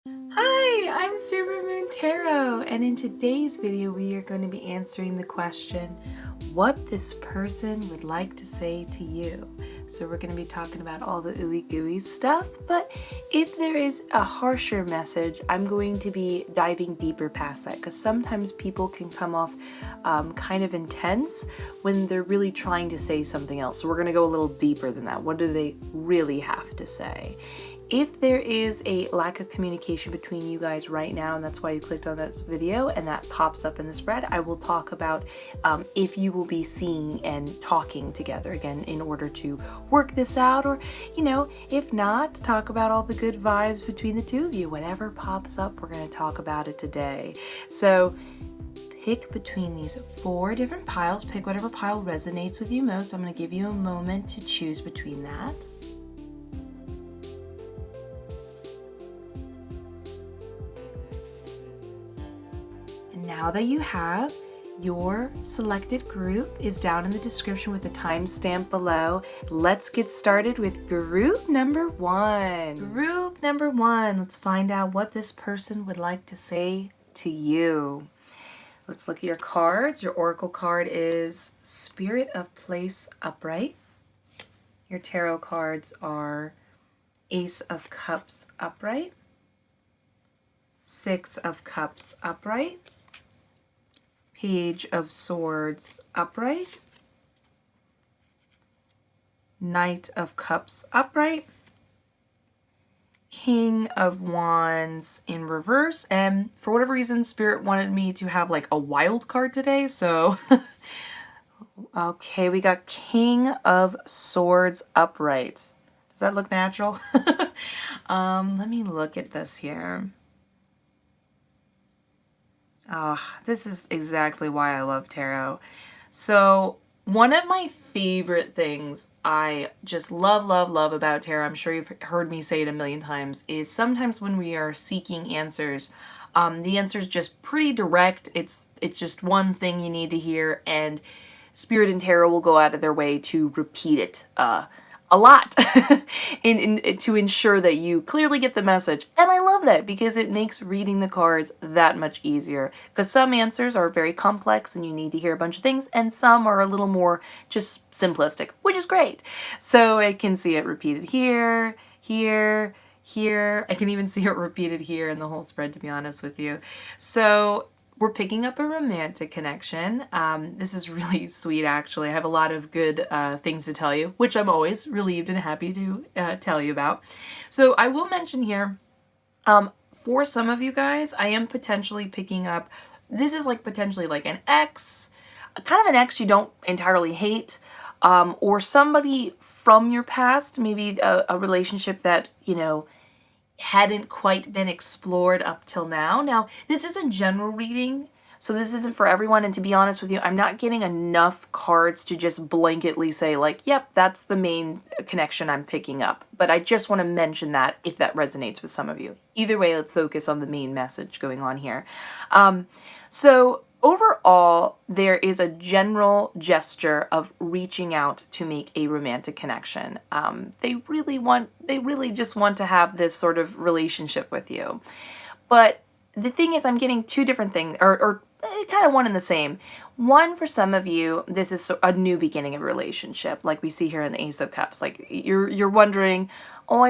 Hi, I'm Supermoon Tarot, and in today's video we are going to be answering the question, what this person would like to say to you. So we're going to be talking about all the ooey gooey stuff, but if there is a harsher message, I'm going to be diving deeper past that, because sometimes people can come off kind of intense when they're really trying to say something else. So we're going to go a little deeper than that. What do they really have to say? If there is a lack of communication between you guys right now, and that's why you clicked on this video and that pops up in the spread, I will talk about if you will be seeing and talking together again in order to work this out, or, you know, if not, talk about all the good vibes between the two of you. Whatever pops up, we're going to talk about it today. So pick between these 4 different piles. Pick whatever pile resonates with you most. I'm going to give you a moment to choose between that. Now that you have, your selected group is down in the description with the timestamp below. Let's get started with group number 1. Group number 1, let's find out what this person would like to say to you. Let's look at your cards. Your oracle card is Spirit of Place Upright. Your tarot cards are Ace of Cups Upright, 6 of Cups Upright, Page of Swords upright, Knight of Cups upright, King of Wands in reverse, and for whatever reason Spirit wanted me to have like a wild card today, so okay, we got King of Swords upright. Does that look natural? Let me look at this here. Oh, this is exactly why I love tarot. So one of my favorite things I just love about tarot, I'm sure you've heard me say it a million times, is sometimes when we are seeking answers, the answer is just pretty direct. It's just one thing you need to hear, and Spirit and Tarot will go out of their way to repeat it a lot to ensure that you clearly get the message. And I love that because it makes reading the cards that much easier, because some answers are very complex and you need to hear a bunch of things, and some are a little more just simplistic, which is great. So I can see it repeated here, here, here. I can even see it repeated here in the whole spread, to be honest with you. So we're picking up a romantic connection. This is really sweet, actually. I have a lot of good things to tell you, which I'm always relieved and happy to tell you about. So I will mention here, for some of you guys, I am potentially picking up, this is like potentially like an ex, kind of an ex you don't entirely hate, or somebody from your past, maybe a relationship that, you know, hadn't quite been explored up till now. Now, this is a general reading, so this isn't for everyone, and to be honest with you, I'm not getting enough cards to just blanketly say like, yep, that's the main connection I'm picking up. But I just want to mention that if that resonates with some of you. Either way, let's focus on the main message going on here. So overall, there is a general gesture of reaching out to make a romantic connection. They really just want to have this sort of relationship with you. But the thing is, I'm getting 2 different things, or kind of one and the same. One, for some of you, this is a new beginning of a relationship, like we see here in the Ace of Cups. Like you're wondering, oh,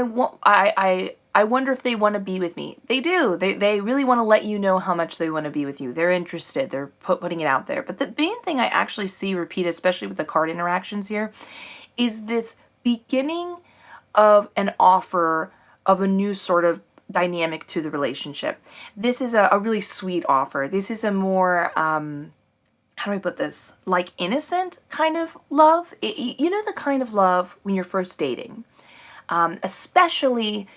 I wonder if they want to be with me. They do. They really want to let you know how much they want to be with you. They're interested. They're putting it out there. But the main thing I actually see repeated, especially with the card interactions here, is this beginning of an offer of a new sort of dynamic to the relationship. This is a really sweet offer. This is a more, how do I put this? Like innocent kind of love. You know, the kind of love when you're first dating, especially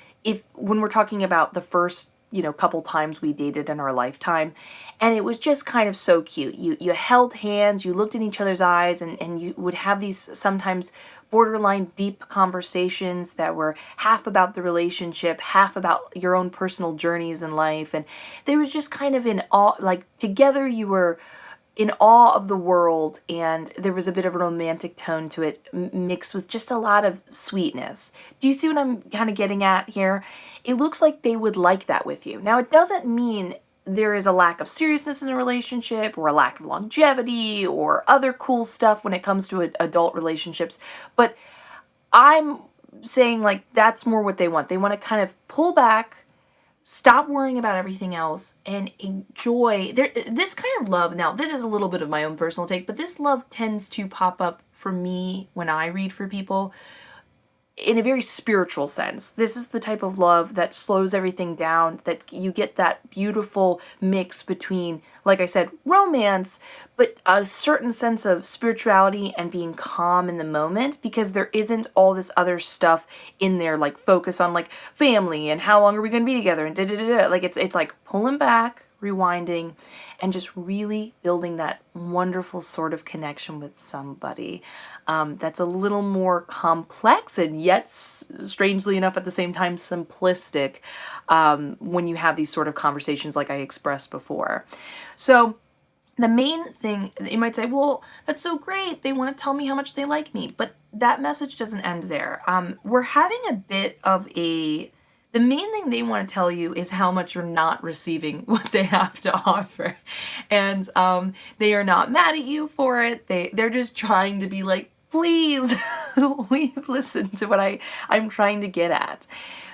when we're talking about the first, you know, couple times we dated in our lifetime, and it was just kind of so cute. You held hands, you looked in each other's eyes, and you would have these sometimes borderline deep conversations that were half about the relationship, half about your own personal journeys in life, and there was just kind of an all, like, together you were in awe of the world, and there was a bit of a romantic tone to it mixed with just a lot of sweetness. Do you see what I'm kind of getting at here? It looks like they would like that with you. Now, it doesn't mean there is a lack of seriousness in a relationship or a lack of longevity or other cool stuff when it comes to adult relationships, but I'm saying like that's more what they want. They want to kind of pull back, stop worrying about everything else, and enjoy this kind of love. Now, this is a little bit of my own personal take, but this love tends to pop up for me when I read for people in a very spiritual sense. This is the type of love that slows everything down, that you get that beautiful mix between, like I said, romance, but a certain sense of spirituality and being calm in the moment, because there isn't all this other stuff in there, like focus on like family and how long are we going to be together and da-da-da-da. Like it's like pulling back, rewinding, and just really building that wonderful sort of connection with somebody that's a little more complex and yet, strangely enough, at the same time simplistic when you have these sort of conversations like I expressed before. So the main thing, you might say, well, that's so great. They want to tell me how much they like me. But that message doesn't end there. We're having a bit of the main thing they want to tell you is how much you're not receiving what they have to offer. And they are not mad at you for it. They're just trying to be like, please, please listen to what I'm trying to get at.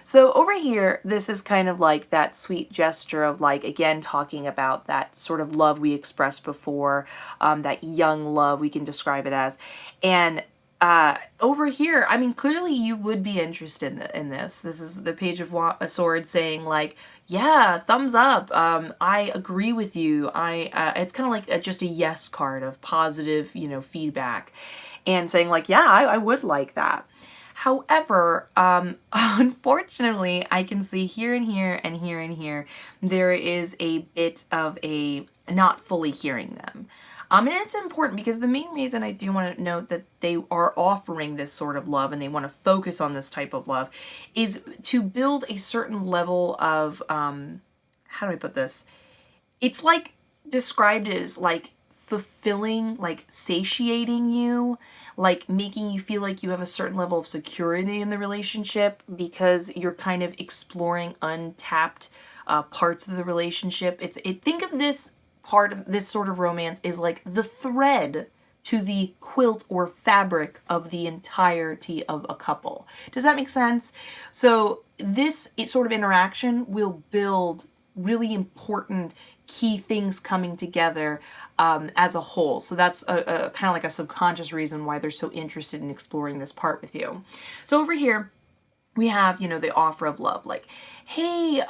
So over here, this is kind of like that sweet gesture of like, again, talking about that sort of love we expressed before, that young love we can describe it as. And over here, I mean, clearly you would be interested in this. This is the Page of Swords saying like, yeah, thumbs up. I agree with you. It's kind of like just a yes card of positive, feedback, and saying like, yeah, I would like that. However, unfortunately, I can see here and here and here and here, there is a bit of a not fully hearing them. And it's important because the main reason I do want to note that they are offering this sort of love and they want to focus on this type of love is to build a certain level of, how do I put this? It's like described as like fulfilling, like satiating you, like making you feel like you have a certain level of security in the relationship because you're kind of exploring untapped parts of the relationship. Think of this part of this sort of romance is like the thread to the quilt or fabric of the entirety of a couple. Does that make sense? So this sort of interaction will build really important key things coming together as a whole. So that's a kind of like a subconscious reason why they're so interested in exploring this part with you. So over here we have, the offer of love, like, hey,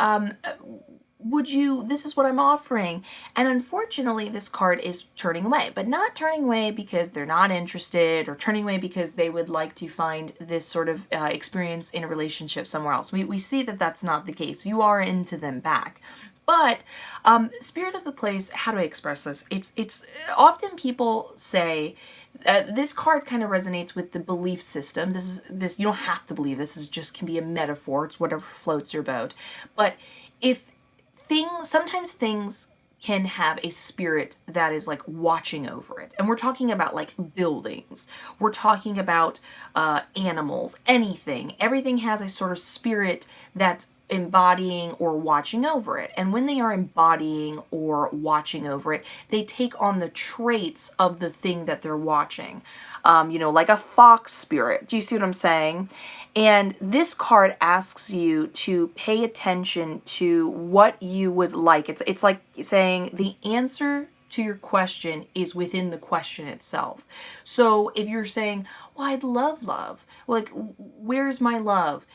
this is what I'm offering. And unfortunately, this card is turning away, but not turning away because they're not interested or turning away because they would like to find this sort of experience in a relationship somewhere else. We see that that's not the case. You are into them back. But spirit of the place, how do I express this? It's often people say this card kind of resonates with the belief system. This you don't have to believe. This can be a metaphor. It's whatever floats your boat. But sometimes things can have a spirit that is like watching over it. And we're talking about like buildings. We're talking about animals, anything. Everything has a sort of spirit that's embodying or watching over it. And when they are embodying or watching over it, they take on the traits of the thing that they're watching. Like a fox spirit. Do you see what I'm saying? And this card asks you to pay attention to what you would like. It's like saying the answer to your question is within the question itself. So if you're saying, well, I'd love love. Like, where's my love?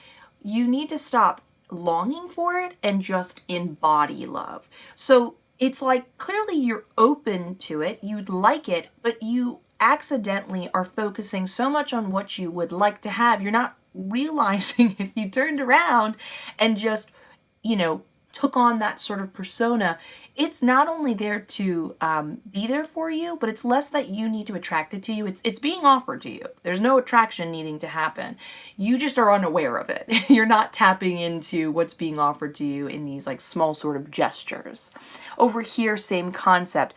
You need to stop longing for it and just embody love. So it's like clearly you're open to it, you'd like it, but you accidentally are focusing so much on what you would like to have. You're not realizing if you turned around and just, took on that sort of persona, it's not only there to be there for you, but it's less that you need to attract it to you. It's being offered to you. There's no attraction needing to happen. You just are unaware of it. You're not tapping into what's being offered to you in these like small sort of gestures. Over here, same concept.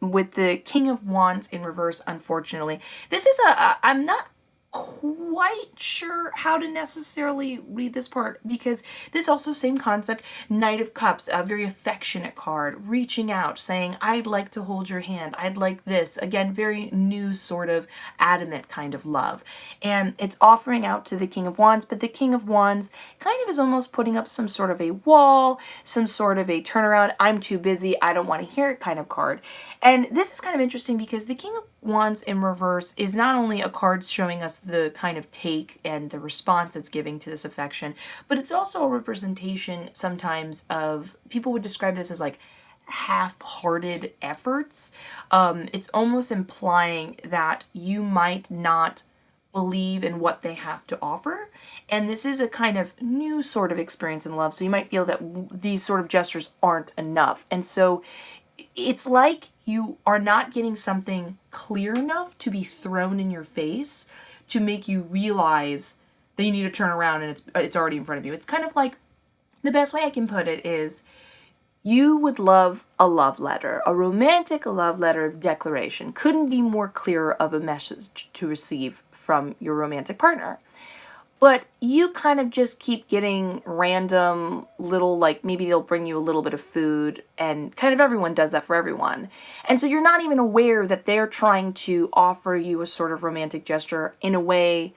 With the King of Wands in reverse, unfortunately. This is I'm not quite sure how to necessarily read this part, because this also same concept. Knight of Cups, a very affectionate card, reaching out, saying, I'd like to hold your hand, I'd like this. Again, very new sort of adamant kind of love. And it's offering out to the King of Wands, but the King of Wands kind of is almost putting up some sort of a wall, some sort of a turnaround, I'm too busy, I don't want to hear it kind of card. And this is kind of interesting because the King of Wands in reverse is not only a card showing us the kind of take and the response it's giving to this affection, but it's also a representation sometimes of, people would describe this as like half-hearted efforts. It's almost implying that you might not believe in what they have to offer. And this is a kind of new sort of experience in love. So you might feel that these sort of gestures aren't enough. And so it's like you are not getting something clear enough to be thrown in your face to make you realize that you need to turn around and it's already in front of you. It's kind of like, the best way I can put it is, you would love a love letter, a romantic love letter of declaration. Couldn't be more clear of a message to receive from your romantic partner. But you kind of just keep getting random little, like maybe they'll bring you a little bit of food, and kind of everyone does that for everyone. And so you're not even aware that they're trying to offer you a sort of romantic gesture in a way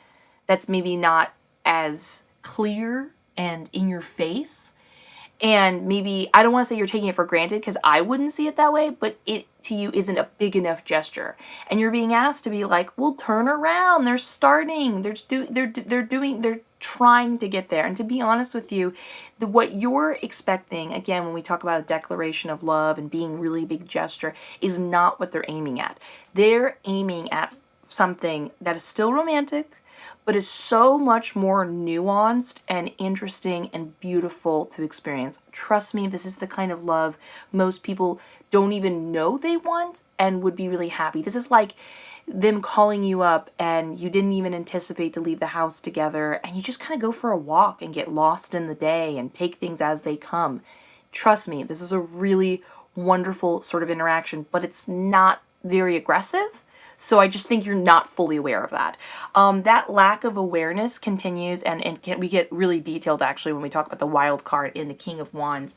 that's maybe not as clear and in your face. And maybe, I don't want to say you're taking it for granted, because I wouldn't see it that way, but it to you isn't a big enough gesture. And you're being asked to be like, well, turn around. They're starting. They're trying to get there. And to be honest with you, what you're expecting, again, when we talk about a declaration of love and being really big gesture, is not what they're aiming at. They're aiming at something that is still romantic, but is so much more nuanced and interesting and beautiful to experience. Trust me, this is the kind of love most people don't even know they want and would be really happy. This is like them calling you up and you didn't even anticipate to leave the house together, and you just kind of go for a walk and get lost in the day and take things as they come. Trust me, this is a really wonderful sort of interaction, but it's not very aggressive. So I just think you're not fully aware of that. That lack of awareness continues, and we get really detailed actually when we talk about the wild card in the King of Wands,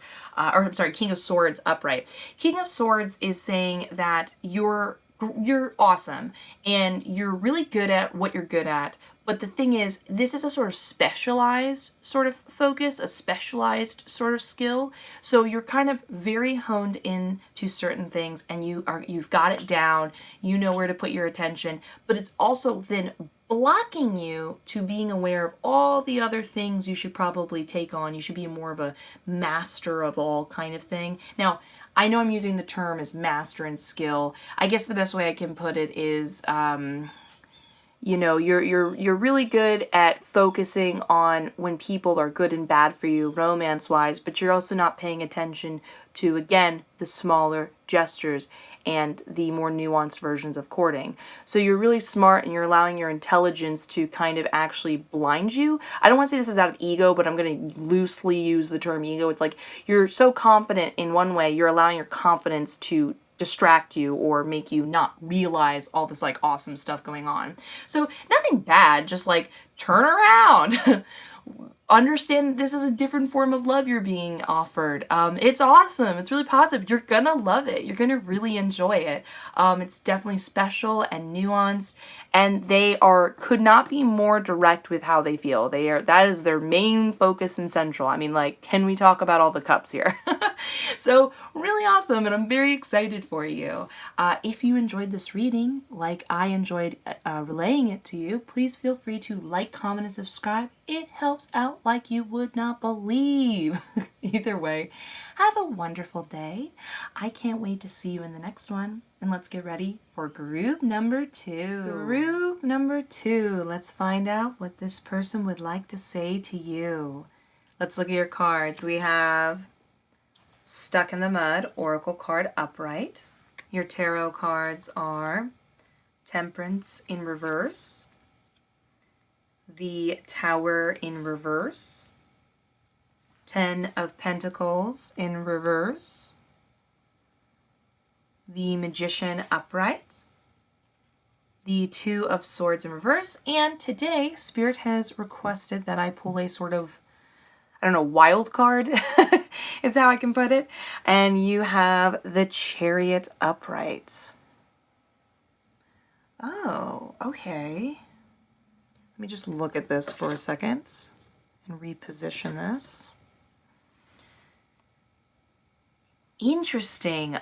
King of Swords upright. King of Swords is saying that you're awesome and you're really good at what you're good at. But the thing is, this is a sort of specialized sort of focus, a specialized sort of skill. So you're kind of very honed in to certain things, and you've got it down. You know where to put your attention, but it's also then blocking you to being aware of all the other things you should probably take on. You should be more of a master of all kind of thing. Now, I know I'm using the term as master and skill. I guess the best way I can put it is, you know, you're really good at focusing on when people are good and bad for you romance-wise, but you're also not paying attention to, again, the smaller gestures and the more nuanced versions of courting. So you're really smart and you're allowing your intelligence to kind of actually blind you. I don't want to say this is out of ego, but I'm going to loosely use the term ego. It's like you're so confident in one way, you're allowing your confidence to distract you or make you not realize all this like awesome stuff going on. So nothing bad, just like turn around. Understand that this is a different form of love you're being offered. It's awesome. It's really positive. You're gonna love it. You're gonna really enjoy it. It's definitely special and nuanced, and they could not be more direct with how they feel. That is their main focus and central. I mean, like, can we talk about all the cups here? So really awesome, and I'm very excited for you. If you enjoyed this reading, like I enjoyed relaying it to you, please feel free to like, comment, and subscribe. It helps out like you would not believe. Either way, have a wonderful day. I can't wait to see you in the next one. And let's get ready for group number 2. Group number 2. Let's find out what this person would like to say to you. Let's look at your cards. We have Stuck in the Mud, Oracle card upright. Your tarot cards are Temperance in reverse, the Tower in reverse, Ten of Pentacles in reverse, the Magician upright, the Two of Swords in reverse, and today Spirit has requested that I pull a sort of, I don't know, wild card is how I can put it. And you have the Chariot upright. Oh, okay. Let me just look at this for a second and reposition this. Interesting.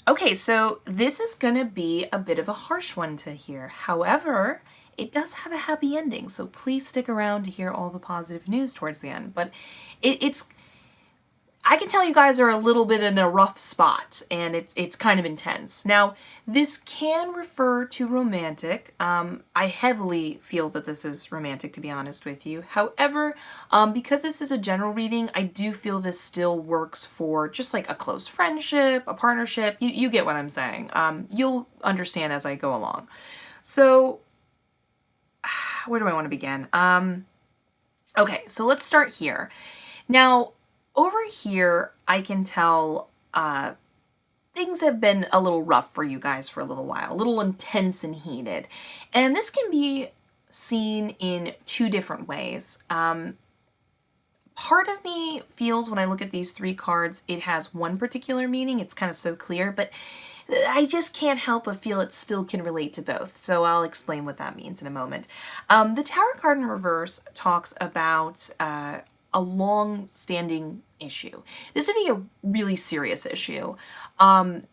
Okay, so this is going to be a bit of a harsh one to hear. However, it does have a happy ending, so please stick around to hear all the positive news towards the end. But it's I can tell you guys are a little bit in a rough spot, and it's kind of intense. Now, this can refer to romantic. I heavily feel that this is romantic, to be honest with you. However, because this is a general reading, I do feel this still works for just like a close friendship, a partnership. You get what I'm saying. You'll understand as I go along. So, where do I want to begin? Okay, so let's start here. Now, over here, I can tell things have been a little rough for you guys for a little while, a little intense and heated. And this can be seen in two different ways. Part of me feels when I look at these three cards, it has one particular meaning. It's kind of so clear, but I just can't help but feel it still can relate to both. So I'll explain what that means in a moment. The Tower card in reverse talks about a long-standing issue. This would be a really serious issue.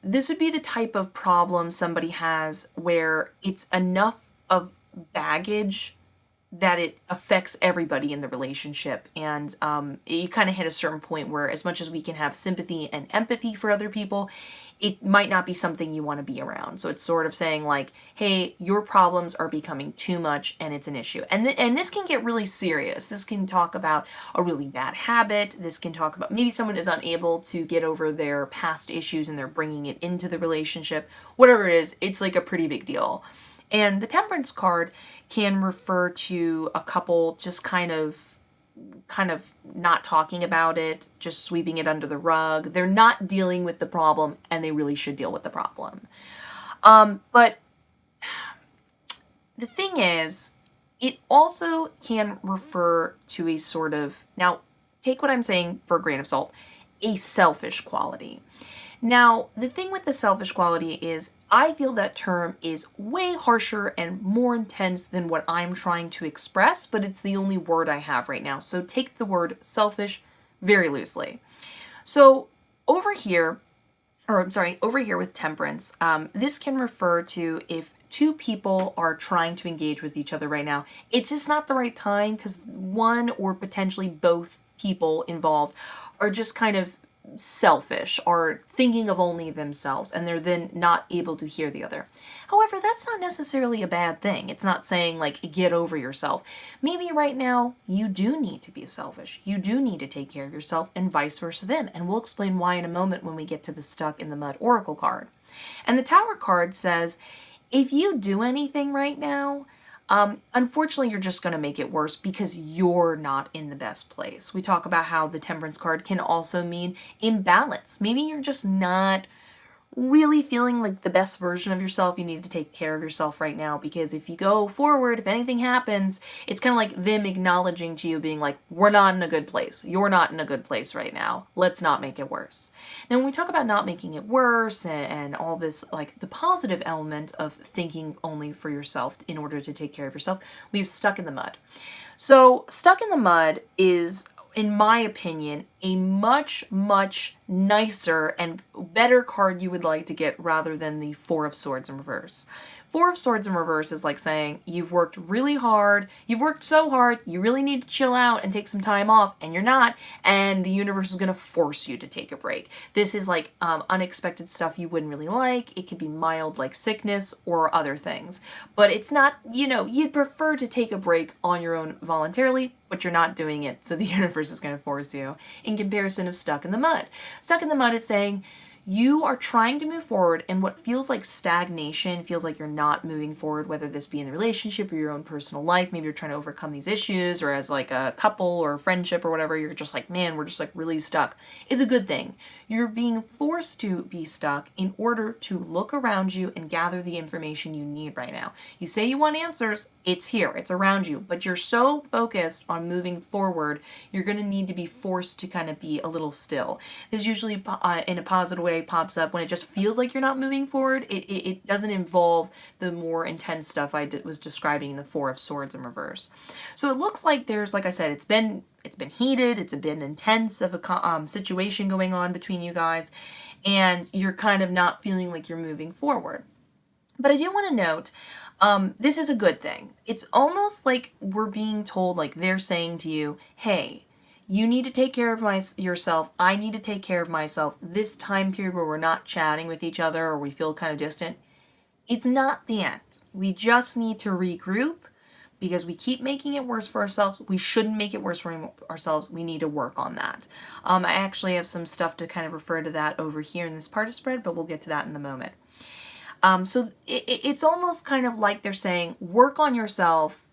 This would be the type of problem somebody has where it's enough of baggage that it affects everybody in the relationship. And you kind of hit a certain point where as much as we can have sympathy and empathy for other people, it might not be something you want to be around. So it's sort of saying like, hey, your problems are becoming too much and it's an issue. And this can get really serious. This can talk about a really bad habit. This can talk about maybe someone is unable to get over their past issues and they're bringing it into the relationship. Whatever it is, it's like a pretty big deal. And the Temperance card can refer to a couple just kind of not talking about it, just sweeping it under the rug. They're not dealing with the problem, and they really should deal with the problem. But the thing is, it also can refer to a sort of, now take what I'm saying for a grain of salt, a selfish quality. Now, the thing with the selfish quality is I feel that term is way harsher and more intense than what I'm trying to express, but it's the only word I have right now. So take the word selfish very loosely. So over here with temperance, this can refer to if two people are trying to engage with each other right now, it's just not the right time because one or potentially both people involved are just kind of selfish or thinking of only themselves, and they're then not able to hear the other. However, that's not necessarily a bad thing. It's not saying like get over yourself. Maybe right now you do need to be selfish. You do need to take care of yourself and vice versa them. And we'll explain why in a moment when we get to the Stuck in the Mud Oracle card. And the Tower card says, if you do anything right now, unfortunately, you're just going to make it worse because you're not in the best place. We talk about how the Temperance card can also mean imbalance. Maybe you're just not really feeling like the best version of yourself. You need to take care of yourself right now because if you go forward, if anything happens, it's kind of like them acknowledging to you being like, we're not in a good place. You're not in a good place right now. Let's not make it worse. Now, when we talk about not making it worse and all this, like the positive element of thinking only for yourself in order to take care of yourself, we've Stuck in the Mud. So Stuck in the Mud is, in my opinion, a much, much nicer and better card you would like to get rather than the Four of Swords in reverse. Four of Swords in reverse is like saying you've worked really hard, you've worked so hard, you really need to chill out and take some time off, and you're not, and the universe is going to force you to take a break. This is like unexpected stuff you wouldn't really like. It could be mild like sickness or other things. But it's not, you'd prefer to take a break on your own voluntarily, but you're not doing it, so the universe is going to force you, in comparison of stuck in the mud. Stuck in the mud is saying you are trying to move forward, and what feels like stagnation, feels like you're not moving forward, whether this be in the relationship or your own personal life. Maybe you're trying to overcome these issues, or as like a couple or a friendship or whatever, you're just like, man, we're just like really stuck, is a good thing. You're being forced to be stuck in order to look around you and gather the information you need right now. You say you want answers, it's here, it's around you, but you're so focused on moving forward, you're going to need to be forced to kind of be a little still. This usually in a positive way pops up when it just feels like you're not moving forward. It doesn't involve the more intense stuff I was describing in the Four of Swords in reverse. So it looks like there's, like I said, it's been heated, it's been intense of a situation going on between you guys, and you're kind of not feeling like you're moving forward. But I do want to note, this is a good thing. It's almost like we're being told, like they're saying to you, hey, you need to take care of yourself. I need to take care of myself. This time period where we're not chatting with each other or we feel kind of distant, it's not the end. We just need to regroup because we keep making it worse for ourselves. We shouldn't make it worse for ourselves. We need to work on that. I actually have some stuff to kind of refer to that over here in this part of spread, but we'll get to that in a moment. So it's almost kind of like they're saying, work on yourself.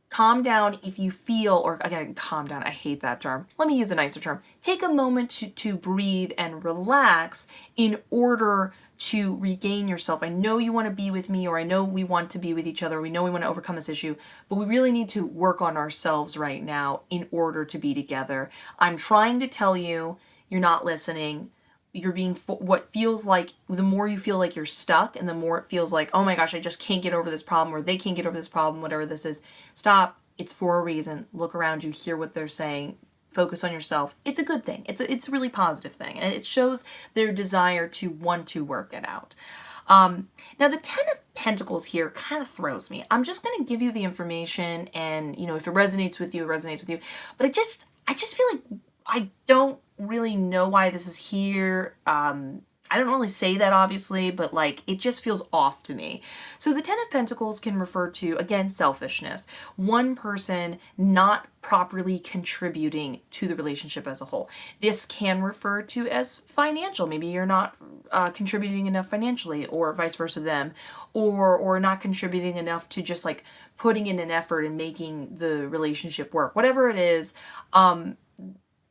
Calm down if you feel, or again, calm down, I hate that term. Let me use a nicer term. Take a moment to breathe and relax in order to regain yourself. I know you want to be with me, or I know we want to be with each other. We know we want to overcome this issue, but we really need to work on ourselves right now in order to be together. I'm trying to tell you, you're not listening. You're being, what feels like, the more you feel like you're stuck and the more it feels like, oh my gosh, I just can't get over this problem, or they can't get over this problem, whatever this is. Stop. It's for a reason. Look around you, hear what they're saying, focus on yourself. It's a good thing. It's a really positive thing. And it shows their desire to want to work it out. Now the Ten of Pentacles here kind of throws me. I'm just going to give you the information, and if it resonates with you, it resonates with you. But I just feel like I don't really know why this is here. I don't really say that, obviously, but like it just feels off to me. So the Ten of Pentacles can refer to, again, selfishness. One person not properly contributing to the relationship as a whole. This can refer to as financial. Maybe you're not contributing enough financially, or vice versa them, or not contributing enough to just like putting in an effort and making the relationship work. Whatever it is,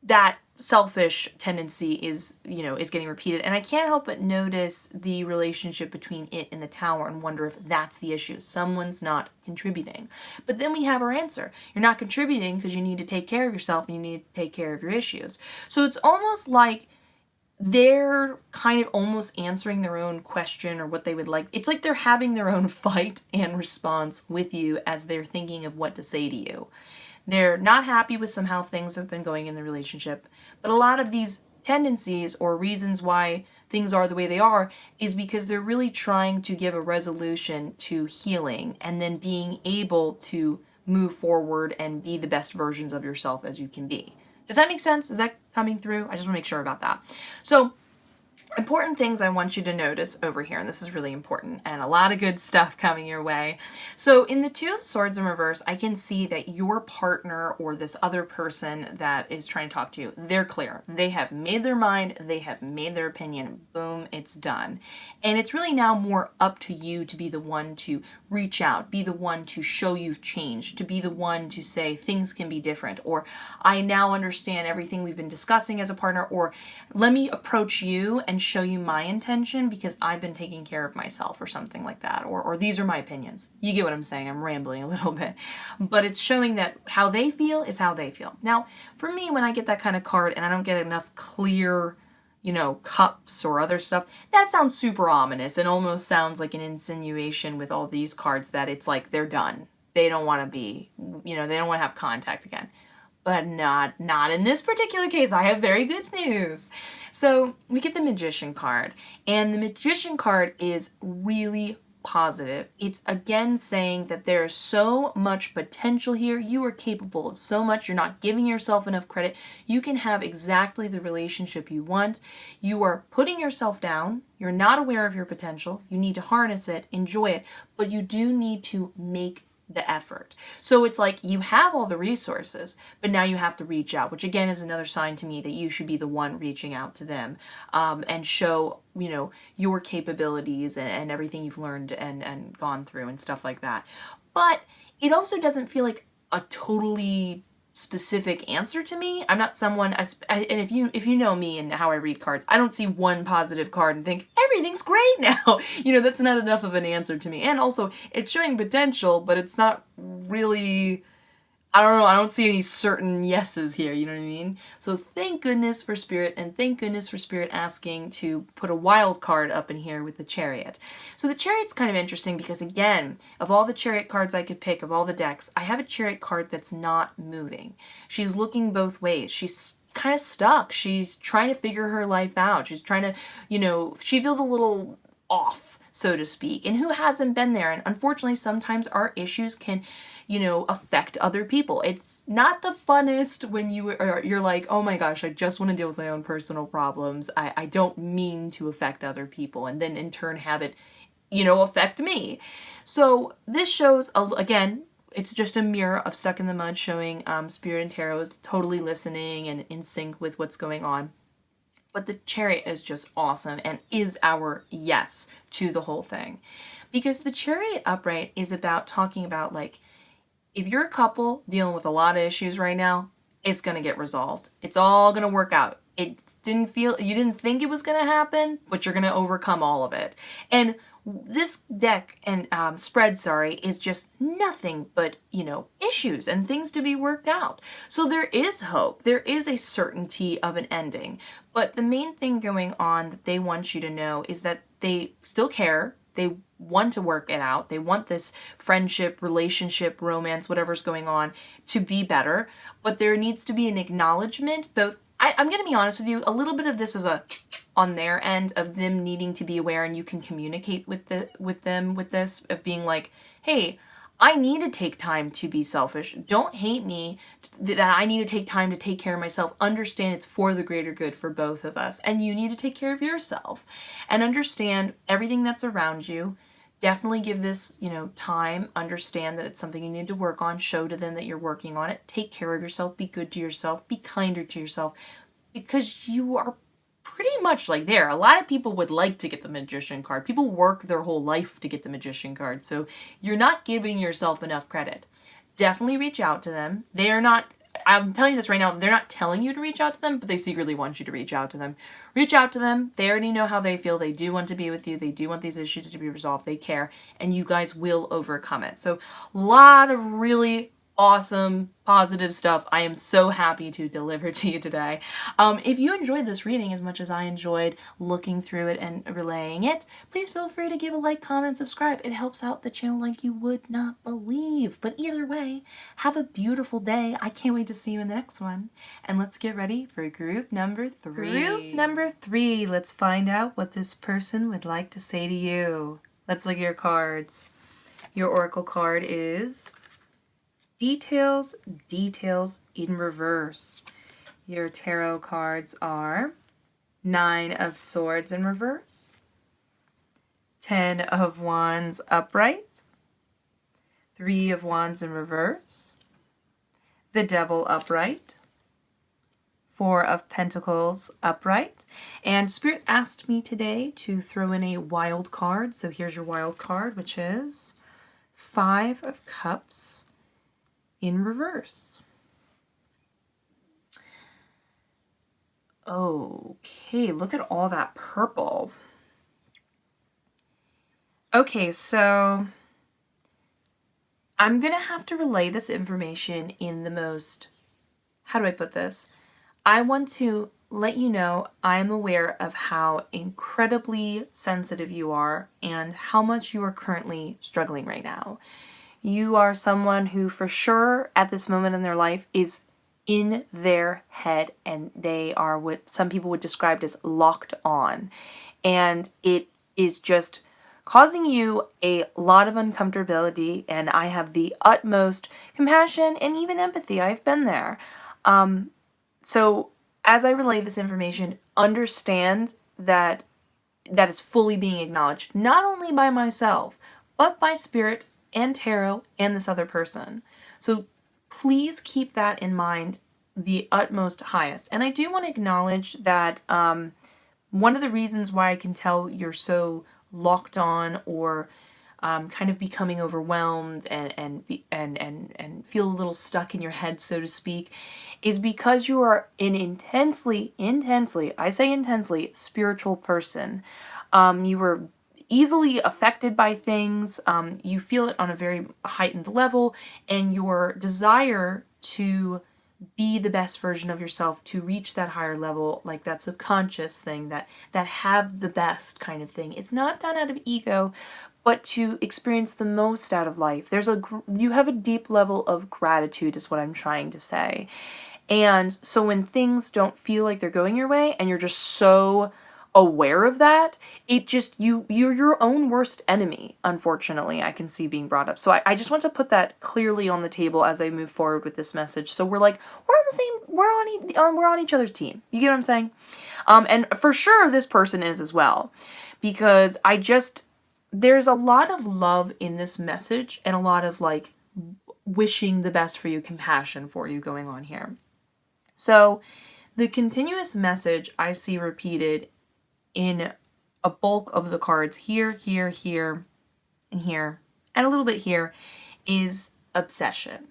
that selfish tendency is getting repeated. And I can't help but notice the relationship between it and the Tower and wonder if that's the issue. Someone's not contributing. But then we have our answer. You're not contributing because you need to take care of yourself and you need to take care of your issues. So it's almost like they're kind of almost answering their own question or what they would like. It's like they're having their own fight and response with you as they're thinking of what to say to you. They're not happy with somehow things have been going in the relationship. But a lot of these tendencies or reasons why things are the way they are is because they're really trying to give a resolution to healing and then being able to move forward and be the best versions of yourself as you can be. Does that make sense? Is that coming through? I just want to make sure about that. So, important things I want you to notice over here, and this is really important, and a lot of good stuff coming your way. So in the Two of Swords in reverse, I can see that your partner or this other person that is trying to talk to you, they're clear. They have made their mind, they have made their opinion, boom, it's done. And it's really now more up to you to be the one to reach out, be the one to show you've changed, to be the one to say things can be different, or I now understand everything we've been discussing as a partner, or let me approach you and show you my intention because I've been taking care of myself, or something like that, or these are my opinions. You get what I'm saying. I'm rambling a little bit, but it's showing that how they feel is how they feel. Now, for me, when I get that kind of card and I don't get enough clear, cups or other stuff, that sounds super ominous and almost sounds like an insinuation with all these cards that it's like they're done. They don't want to be, they don't want to have contact again. But not in this particular case. I have very good news. So we get the Magician card, and the Magician card is really positive. It's again saying that there is so much potential here. You are capable of so much. You're not giving yourself enough credit. You can have exactly the relationship you want. You are putting yourself down. You're not aware of your potential. You need to harness it, enjoy it, but you do need to make the effort. So it's like you have all the resources, but now you have to reach out, which again is another sign to me that you should be the one reaching out to them, and show, your capabilities and everything you've learned and gone through and stuff like that. But it also doesn't feel like a totally specific answer to me. I'm not someone, and if you know me and how I read cards, I don't see one positive card and think everything's great now. That's not enough of an answer to me. And also, it's showing potential, but it's not really, I don't know, I don't see any certain yeses here, you know what I mean? So thank goodness for Spirit, and thank goodness for Spirit asking to put a wild card up in here with the Chariot. So the Chariot's kind of interesting because, again, of all the Chariot cards I could pick, of all the decks, I have a Chariot card that's not moving. She's looking both ways. She's kind of stuck. She's trying to figure her life out. She's trying to, she feels a little off, so to speak. And who hasn't been there? And unfortunately, sometimes our issues can affect other people. It's not the funnest when you're like, oh my gosh, I just want to deal with my own personal problems. I don't mean to affect other people, and then in turn have it, affect me. So this shows, again, it's just a mirror of Stuck in the Mud, showing Spirit and Tarot is totally listening and in sync with what's going on. But the Chariot is just awesome and is our yes to the whole thing. Because the Chariot upright is about talking about, like, if you're a couple dealing with a lot of issues right now, it's going to get resolved. It's all going to work out. You didn't think it was going to happen, but you're going to overcome all of it. And this deck and spread, is just nothing but, issues and things to be worked out. So there is hope. There is a certainty of an ending. But the main thing going on that they want you to know is that they still care. They want to work it out. They want this friendship, relationship, romance, whatever's going on to be better. But there needs to be an acknowledgement, both, I'm going to be honest with you, a little bit of this is on their end of them needing to be aware, and you can communicate with them with this, of being like, hey, I need to take time to be selfish. Don't hate me that I need to take time to take care of myself. Understand it's for the greater good for both of us. And you need to take care of yourself. And understand everything that's around you. Definitely give this, time. Understand that it's something you need to work on. Show to them that you're working on it. Take care of yourself. Be good to yourself. Be kinder to yourself. Because you are pretty much like there. A lot of people would like to get the Magician card. People work their whole life to get the Magician card. So you're not giving yourself enough credit. Definitely reach out to them. They are not, I'm telling you this right now, they're not telling you to reach out to them, but they secretly want you to reach out to them. Reach out to them. They already know how they feel. They do want to be with you. They do want these issues to be resolved. They care. And you guys will overcome it. So a lot of really awesome, positive stuff I am so happy to deliver to you today. If you enjoyed this reading as much as I enjoyed looking through it and relaying it, please feel free to give a like, comment, subscribe. It helps out the channel like you would not believe. But either way, have a beautiful day. I can't wait to see you in the next one. And let's get ready for group number 3. Group number 3. Let's find out what this person would like to say to you. Let's look at your cards. Your oracle card is Details, Details in reverse. Your tarot cards are 9 of Swords in reverse, 10 of Wands upright, 3 of Wands in reverse, the Devil upright, 4 of Pentacles upright, and Spirit asked me today to throw in a wild card. So here's your wild card, which is 5 of Cups in reverse. Okay, look at all that purple. Okay, so I'm gonna have to relay this information in the most, how do I put this? I want to let you know I'm aware of how incredibly sensitive you are and how much you are currently struggling right now. You are someone who for sure at this moment in their life is in their head, and they are what some people would describe as locked on. And it is just causing you a lot of uncomfortability, and I have the utmost compassion and even empathy. I've been there. So as I relay this information, understand that that is fully being acknowledged, not only by myself, but by spirit and tarot and this other person. So please keep that in mind, the utmost highest. And I do want to acknowledge that one of the reasons why I can tell you're so locked on or kind of becoming overwhelmed and feel a little stuck in your head, so to speak, is because you are an intensely, I say intensely, spiritual person. You were easily affected by things. You feel it on a very heightened level, and your desire to be the best version of yourself, to reach that higher level, like that subconscious thing, that have the best kind of thing, is not done out of ego, but to experience the most out of life. You have a deep level of gratitude, is what I'm trying to say. And so when things don't feel like they're going your way, and you're just so aware of that, it just, you're your own worst enemy, unfortunately, I can see being brought up. So I just want to put that clearly on the table as I move forward with this message. So we're on the same, we're on each other's team. You get what I'm saying? And for sure this person is as well, because there's a lot of love in this message and a lot of like wishing the best for you, compassion for you going on here. So the continuous message I see repeated in a bulk of the cards here, here, here, and here, and a little bit here, is obsession.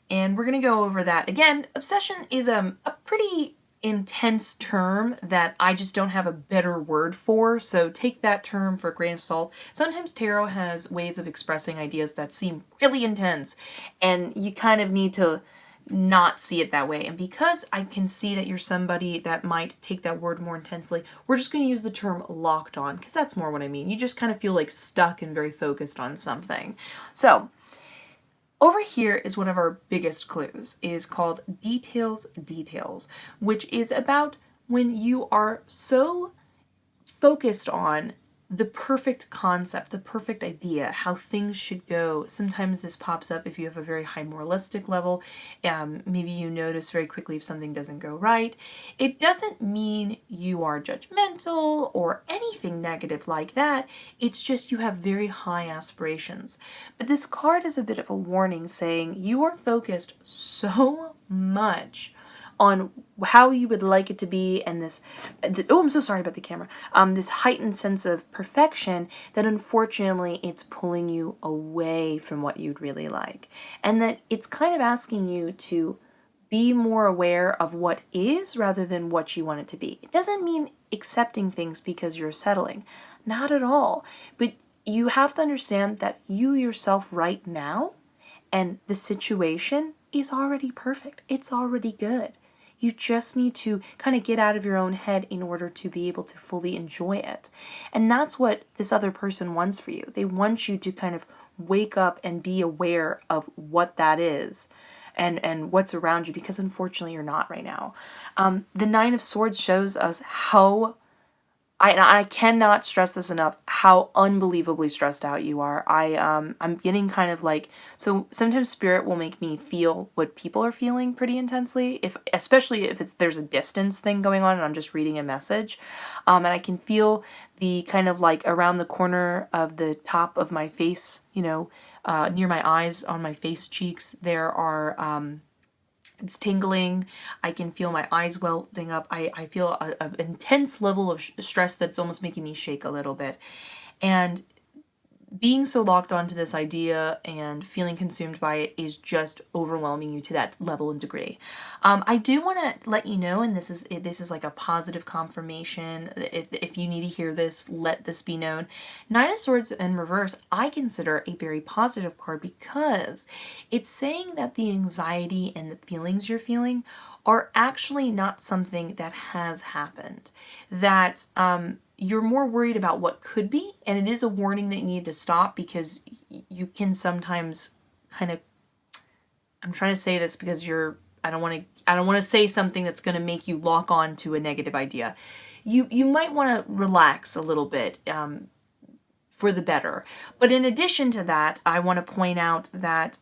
And we're going to go over that. Again, obsession is a pretty intense term that I just don't have a better word for, so take that term for a grain of salt. Sometimes tarot has ways of expressing ideas that seem really intense, and you kind of need to not see it that way. And because I can see that you're somebody that might take that word more intensely, we're just going to use the term locked on, because that's more what I mean. You just kind of feel like stuck and very focused on something. So over here is one of our biggest clues, is called details, which is about when you are so focused on the perfect concept, the perfect idea, how things should go. Sometimes this pops up if you have a very high moralistic level. Maybe you notice very quickly if something doesn't go right. It doesn't mean you are judgmental or anything negative like that. It's just you have very high aspirations. But this card is a bit of a warning, saying you are focused so much on how you would like it to be, and I'm so sorry about the camera, this heightened sense of perfection, that unfortunately it's pulling you away from what you'd really like. And that it's kind of asking you to be more aware of what is rather than what you want it to be. It doesn't mean accepting things because you're settling. Not at all. But you have to understand that you yourself right now and the situation is already perfect. It's already good. You just need to kind of get out of your own head in order to be able to fully enjoy it. And that's what this other person wants for you. They want you to kind of wake up and be aware of what that is and what's around you, because unfortunately you're not right now. The Nine of Swords shows us how, I cannot stress this enough, how unbelievably stressed out you are. I'm getting kind of like, so sometimes spirit will make me feel what people are feeling pretty intensely, especially if there's a distance thing going on and I'm just reading a message. And I can feel the kind of like around the corner of the top of my face, near my eyes, on my face cheeks, there are, it's tingling. I can feel my eyes welting up. I feel an intense level of stress that's almost making me shake a little bit. And being so locked onto this idea and feeling consumed by it is just overwhelming you to that level and degree. I do want to let you know, and this is like a positive confirmation. If you need to hear this, let this be known. Nine of Swords in reverse, I consider a very positive card, because it's saying that the anxiety and the feelings you're feeling are actually not something that has happened. That you're more worried about what could be, and it is a warning that you need to stop, because you can sometimes kind of, I'm trying to say this because I don't want to I don't want to say something that's going to make you lock on to a negative idea. You might want to relax a little bit, for the better. But in addition to that, I want to point out that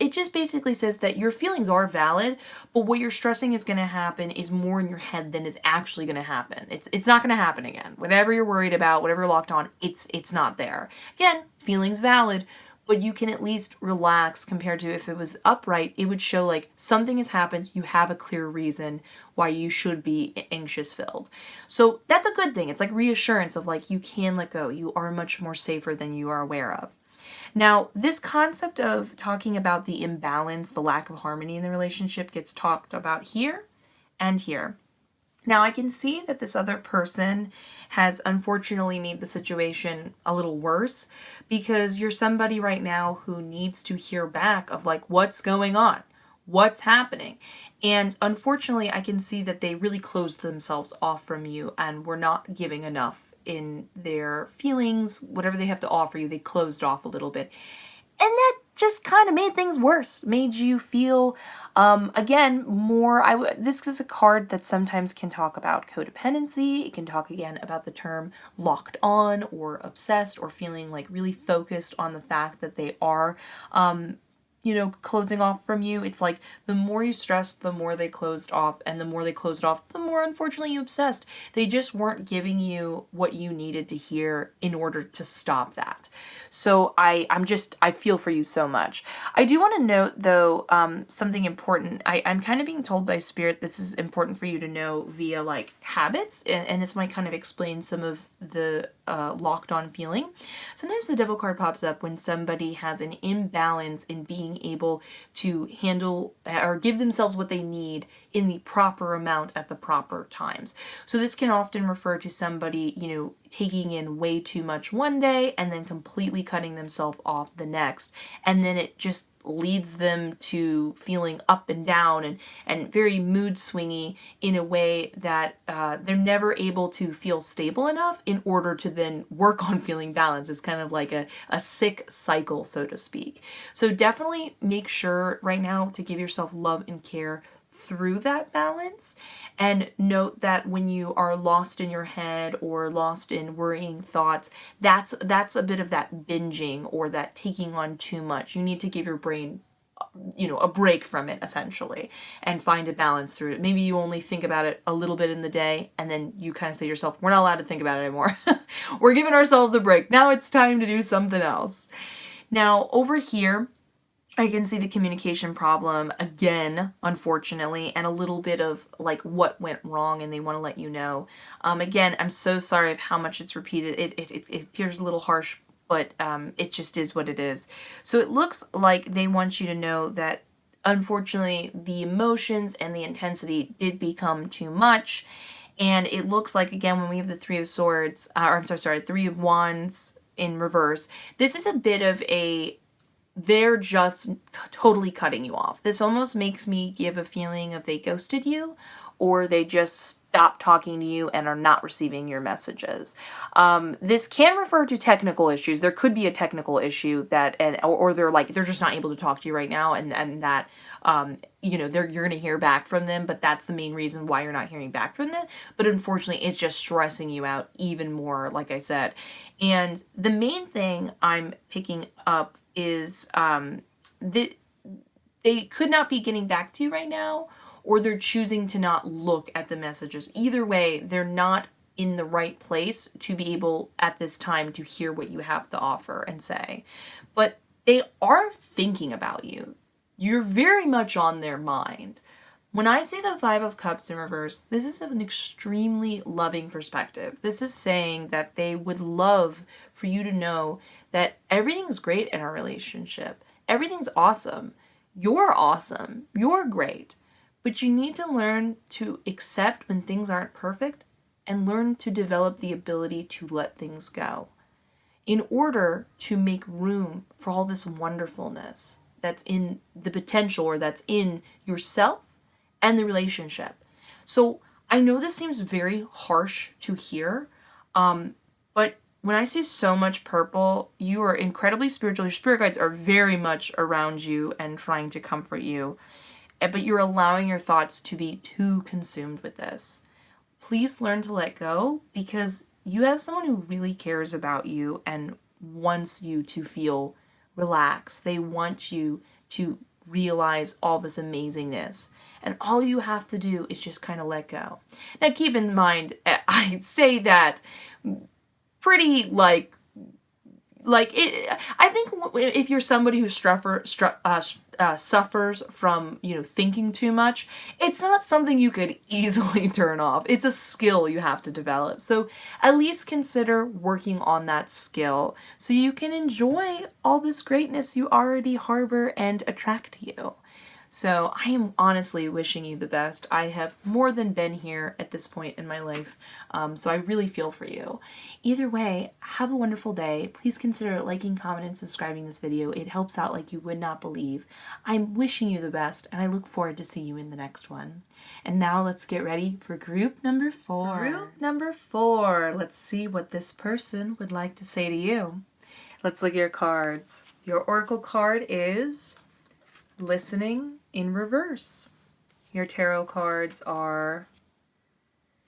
it just basically says that your feelings are valid, but what you're stressing is going to happen is more in your head than is actually going to happen. It's not going to happen again. Whatever you're worried about, whatever you're locked on, it's not there. Again, feelings valid, but you can at least relax compared to if it was upright, it would show like something has happened, you have a clear reason why you should be anxious filled. So that's a good thing. It's like reassurance of like you can let go. You are much more safer than you are aware of. Now, this concept of talking about the imbalance, the lack of harmony in the relationship gets talked about here and here. Now, I can see that this other person has unfortunately made the situation a little worse because you're somebody right now who needs to hear back of like, what's going on? What's happening? And unfortunately, I can see that they really closed themselves off from you and were not giving enough in their feelings, whatever they have to offer you, they closed off a little bit. And that just kind of made things worse, made you feel, again, more, this is a card that sometimes can talk about codependency. It can talk again about the term locked on or obsessed or feeling like really focused on the fact that they are, closing off from you. It's like the more you stressed, the more they closed off, and the more they closed off, the more unfortunately you obsessed. They just weren't giving you what you needed to hear in order to stop that. So I feel for you so much. I do want to note though, something important. I'm kind of being told by Spirit this is important for you to know via like habits, and this might kind of explain some of the locked on feeling. Sometimes the devil card pops up when somebody has an imbalance in being able to handle or give themselves what they need in the proper amount at the proper times. So this can often refer to somebody, taking in way too much one day and then completely cutting themselves off the next. And then it just leads them to feeling up and down and very mood swingy in a way that they're never able to feel stable enough in order to then work on feeling balanced. It's kind of like a sick cycle, so to speak. So definitely make sure right now to give yourself love and care through that balance, and note that when you are lost in your head or lost in worrying thoughts, that's a bit of that binging or that taking on too much. You need to give your brain a break from it essentially and find a balance through it. Maybe you only think about it a little bit in the day and then you kind of say to yourself, we're not allowed to think about it anymore. We're giving ourselves a break. Now it's time to do something else. Now over here, I can see the communication problem again, unfortunately, and a little bit of like what went wrong and they want to let you know. Again, I'm so sorry of how much it's repeated. It appears a little harsh, but it just is what it is. So it looks like they want you to know that unfortunately the emotions and the intensity did become too much. And it looks like, again, when we have the Three of Swords, Three of Wands in reverse, this is a bit of they're just totally cutting you off. This almost makes me give a feeling of they ghosted you or they just stopped talking to you and are not receiving your messages. This can refer to technical issues. There could be a technical issue or they're just not able to talk to you right now and that you're going to hear back from them, but that's the main reason why you're not hearing back from them. But unfortunately, it's just stressing you out even more, like I said. And the main thing I'm picking up is they could not be getting back to you right now, or they're choosing to not look at the messages. Either way, they're not in the right place to be able at this time to hear what you have to offer and say. But they are thinking about you. You're very much on their mind. When I say the Five of Cups in reverse, this is an extremely loving perspective. This is saying that they would love for you to know that everything's great in our relationship. Everything's awesome. You're awesome. You're great. But you need to learn to accept when things aren't perfect and learn to develop the ability to let things go in order to make room for all this wonderfulness that's in the potential or that's in yourself and the relationship. So I know this seems very harsh to hear, but when I see so much purple, you are incredibly spiritual. Your spirit guides are very much around you and trying to comfort you. but you're allowing your thoughts to be too consumed with this. Please learn to let go, because you have someone who really cares about you and wants you to feel relaxed. They want you to realize all this amazingness. And all you have to do is just kind of let go. Now keep in mind, I say that pretty I think if you're somebody who suffers from, thinking too much, it's not something you could easily turn off. It's a skill you have to develop. So at least consider working on that skill so you can enjoy all this greatness you already harbor and attract to you. So I am honestly wishing you the best. I have more than been here at this point in my life, so I really feel for you. Either way, have a wonderful day. Please consider liking, commenting, and subscribing this video. It helps out like you would not believe. I'm wishing you the best, and I look forward to seeing you in the next one. And now let's get ready for group number 4. Group number 4. Let's see what this person would like to say to you. Let's look at your cards. Your oracle card is Listening in reverse. Your tarot cards are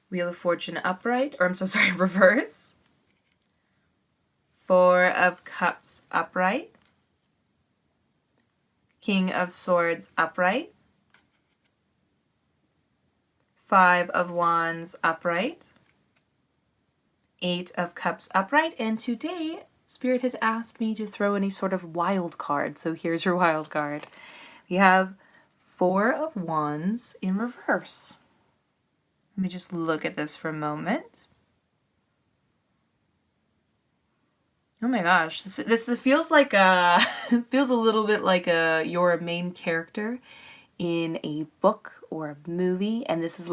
Wheel of Fortune upright, reverse. 4 of Cups upright. King of Swords upright. 5 of Wands upright. 8 of Cups upright. And today, Spirit has asked me to throw any sort of wild card. So here's your wild card. We have 4 of Wands in reverse. Let me just look at this for a moment. Oh my gosh, this feels like feels a little bit like you're a main character in a book or a movie, and this is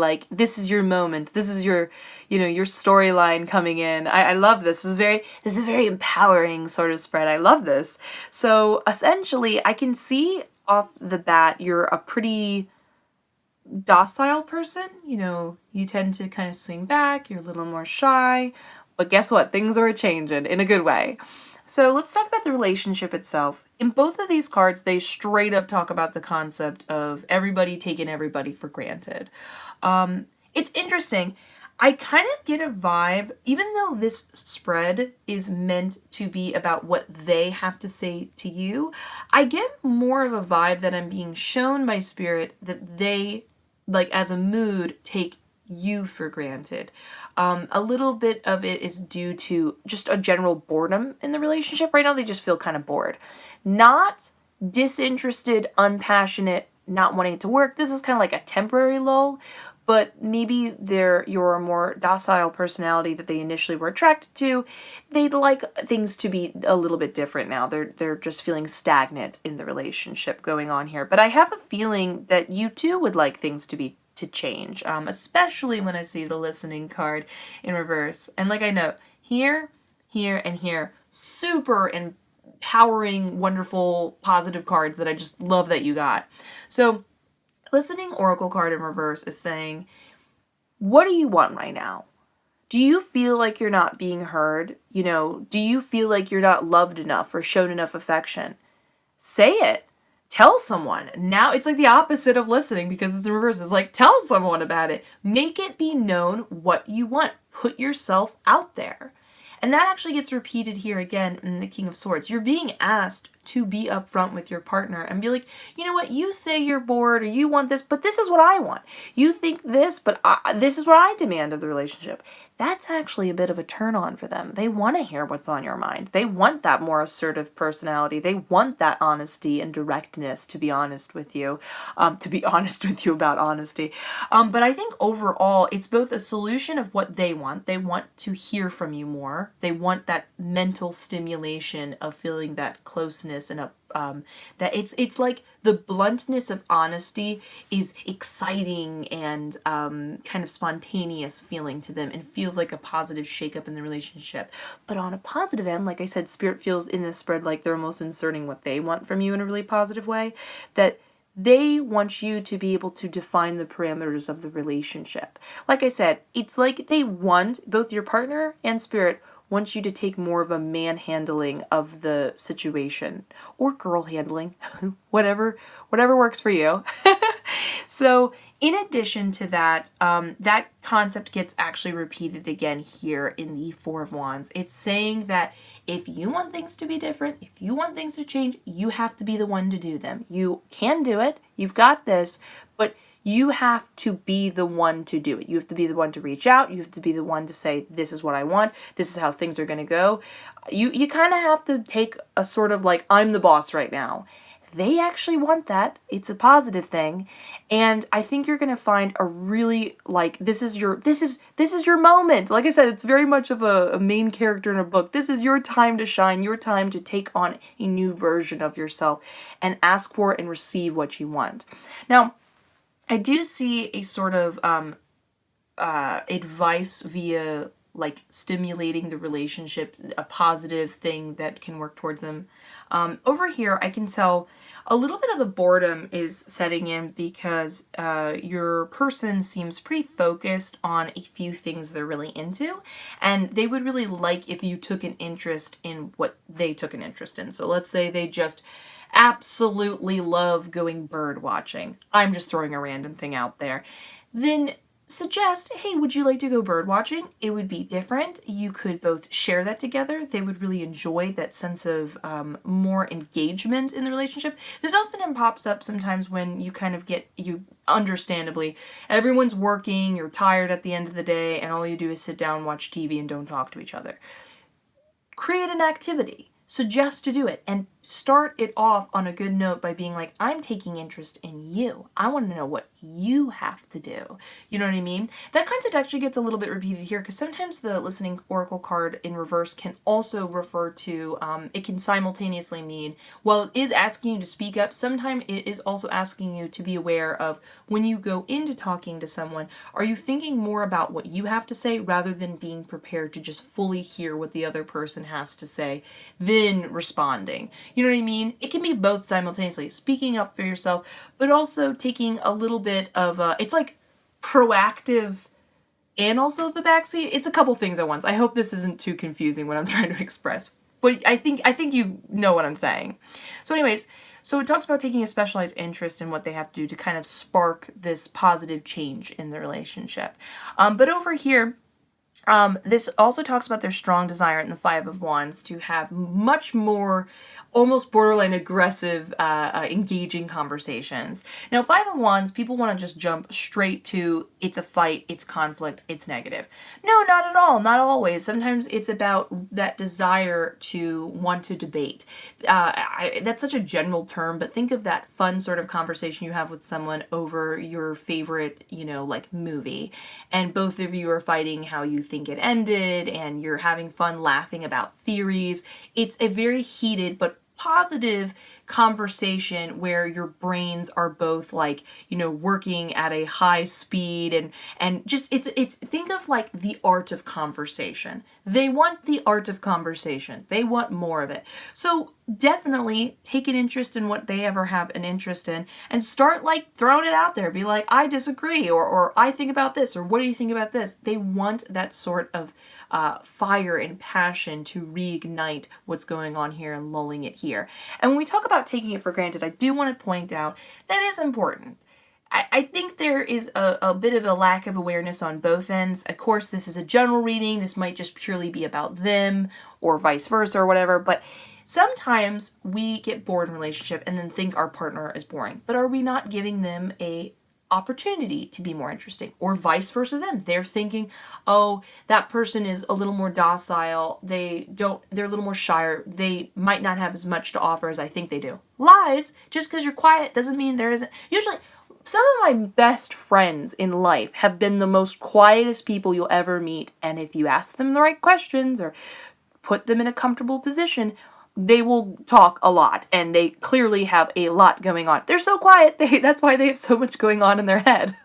your moment. This is your your storyline coming in. I love this. This is a very empowering sort of spread. I love this. So essentially, I can see off the bat you're a pretty docile person. You tend to kind of swing back. You're a little more shy. But guess what? Things are changing in a good way. So let's talk about the relationship itself. In both of these cards, they straight up talk about the concept of everybody taking everybody for granted. It's interesting. I kind of get a vibe, even though this spread is meant to be about what they have to say to you, I get more of a vibe that I'm being shown by Spirit that they, as a mood, take you for granted. A little bit of it is due to just a general boredom in the relationship. Right now, they just feel kind of bored. Not disinterested, unpassionate, not wanting to work. This is kind of like a temporary lull, but maybe you're a more docile personality that they initially were attracted to. They'd like things to be a little bit different now. They're just feeling stagnant in the relationship going on here. But I have a feeling that you too would like things to change, especially when I see the listening card in reverse. And I know, here, and here, super empowering, wonderful, positive cards that I just love that you got. So, listening oracle card in reverse is saying, what do you want right now? Do you feel like you're not being heard? Do you feel like you're not loved enough or shown enough affection? Say it. Tell someone. Now it's like the opposite of listening because it's in reverse. It's like, tell someone about it. Make it be known what you want. Put yourself out there. And that actually gets repeated here again in the King of Swords. You're being asked to be upfront with your partner and be like, you know what, you say you're bored or you want this, but this is what I want. You think this, but this is what I demand of the relationship. That's actually a bit of a turn on for them. They want to hear what's on your mind. They want that more assertive personality. They want that honesty and directness, to be honest with you about honesty. But I think overall, it's both a solution of what they want. They want to hear from you more. They want that mental stimulation of feeling that closeness and that it's like the bluntness of honesty is exciting and kind of spontaneous feeling to them and feels like a positive shakeup in the relationship. But on a positive end, like I said, Spirit feels in this spread like they're almost inserting what they want from you in a really positive way, that they want you to be able to define the parameters of the relationship. Like I said, it's like they want, both your partner and Spirit wants you to take more of a man-handling of the situation, or girl handling, whatever works for you. So in addition to that, that concept gets actually repeated again here in the Four of Wands. It's saying that if you want things to be different, if you want things to change, you have to be the one to do them. You can do it. You've got this, but you have to be the one to do it. You have to be the one to reach out. You have to be the one to say, this is what I want. This is how things are going to go. You kind of have to take a sort of like, I'm the boss right now. They actually want that. It's a positive thing. And I think you're going to find a really, like, this is your moment. Like I said, it's very much of a main character in a book. This is your time to shine, your time to take on a new version of yourself and ask for and receive what you want. Now, I do see a sort of advice via like stimulating the relationship, a positive thing that can work towards them. Over here, I can tell a little bit of the boredom is setting in because your person seems pretty focused on a few things they're really into, and they would really like if you took an interest in what they took an interest in. So let's say they just absolutely love going bird watching. I'm just throwing a random thing out there. Then suggest, hey, would you like to go bird watching? It would be different. You could both share that together. They would really enjoy that sense of more engagement in the relationship. This often pops up sometimes when you kind of get, you understandably, everyone's working, you're tired at the end of the day, and all you do is sit down, watch TV, and don't talk to each other. Create an activity. Suggest to do it and start it off on a good note by being like, I'm taking interest in you. I want to know what you have to do. You know what I mean? That concept actually gets a little bit repeated here because sometimes the listening oracle card in reverse can also refer to, it can simultaneously mean, while it is asking you to speak up, sometimes it is also asking you to be aware of when you go into talking to someone, are you thinking more about what you have to say rather than being prepared to just fully hear what the other person has to say, then responding. You know what I mean? It can be both simultaneously, speaking up for yourself, but also taking a little bit of, it's like proactive and also the backseat. It's a couple things at once. I hope this isn't too confusing what I'm trying to express, but I think you know what I'm saying. So anyways, so it talks about taking a specialized interest in what they have to do to kind of spark this positive change in the relationship. But over here, this also talks about their strong desire in the Five of Wands to have much more almost borderline aggressive, engaging conversations. Now, Five of Wands, people want to just jump straight to it's a fight, it's conflict, it's negative. No, not at all, not always. Sometimes it's about that desire to want to debate. That's such a general term, but think of that fun sort of conversation you have with someone over your favorite, like movie, and both of you are fighting how you think it ended, and you're having fun laughing about theories. It's a very heated but positive conversation where your brains are both like, working at a high speed and just it's think of like the art of conversation. They want the art of conversation. They want more of it. So definitely take an interest in what they ever have an interest in and start like throwing it out there. Be like, I disagree, or I think about this, or what do you think about this? They want that sort of fire and passion to reignite what's going on here and lulling it here. And when we talk about taking it for granted, I do want to point out that is important. I think there is a bit of a lack of awareness on both ends. Of course, this is a general reading. This might just purely be about them or vice versa or whatever, but sometimes we get bored in a relationship and then think our partner is boring. But are we not giving them a opportunity to be more interesting, or vice versa them? They're thinking, oh, that person is a little more docile. They're a little more shy. They might not have as much to offer as I think they do. Lies. Just because you're quiet doesn't mean there isn't. Usually, some of my best friends in life have been the most quietest people you'll ever meet. And if you ask them the right questions or put them in a comfortable position, they will talk a lot, and they clearly have a lot going on. They're so quiet, that's why they have so much going on in their head.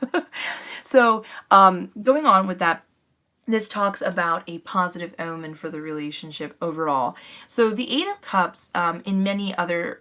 So, going on with that, this talks about a positive omen for the relationship overall. So the Eight of Cups, in many other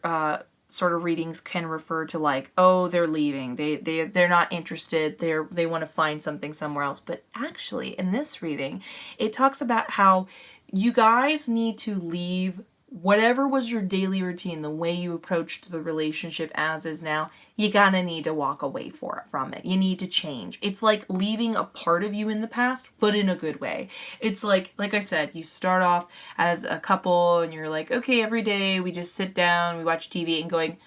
sort of readings, can refer to like, oh, they're leaving. They're not interested. They want to find something somewhere else. But actually, in this reading, it talks about how you guys need to leave whatever was your daily routine, the way you approached the relationship as is now. you gotta need to walk away from it. You need to change. It's like leaving a part of you in the past, but in a good way. It's like I said, you start off as a couple and you're like, okay, every day we just sit down, we watch TV and going,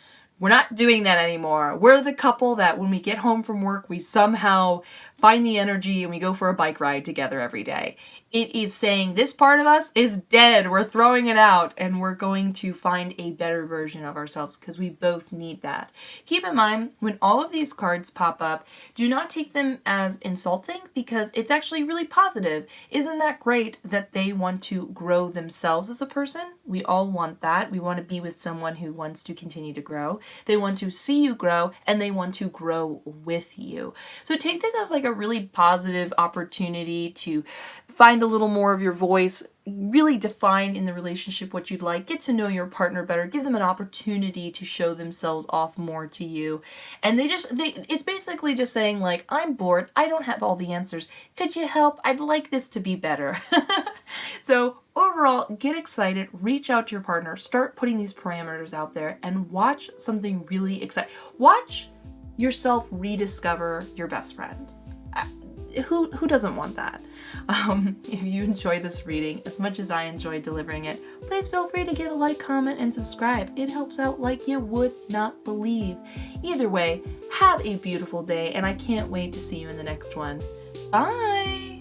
we're not doing that anymore. We're the couple that when we get home from work, we somehow find the energy and we go for a bike ride together every day. It is saying this part of us is dead. We're throwing it out and we're going to find a better version of ourselves because we both need that. Keep in mind, when all of these cards pop up, do not take them as insulting because it's actually really positive. Isn't that great that they want to grow themselves as a person? We all want that. We want to be with someone who wants to continue to grow. They want to see you grow and they want to grow with you. So take this as like a really positive opportunity to find a little more of your voice, really define in the relationship what you'd like, get to know your partner better, give them an opportunity to show themselves off more to you. And it's basically just saying like, I'm bored, I don't have all the answers. Could you help? I'd like this to be better. So overall, get excited, reach out to your partner, start putting these parameters out there and watch something really exciting. Watch yourself rediscover your best friend. Who doesn't want that? If you enjoy this reading as much as I enjoyed delivering it, please feel free to give a like, comment, and subscribe. It helps out like you would not believe. Either way, have a beautiful day, and I can't wait to see you in the next one. Bye!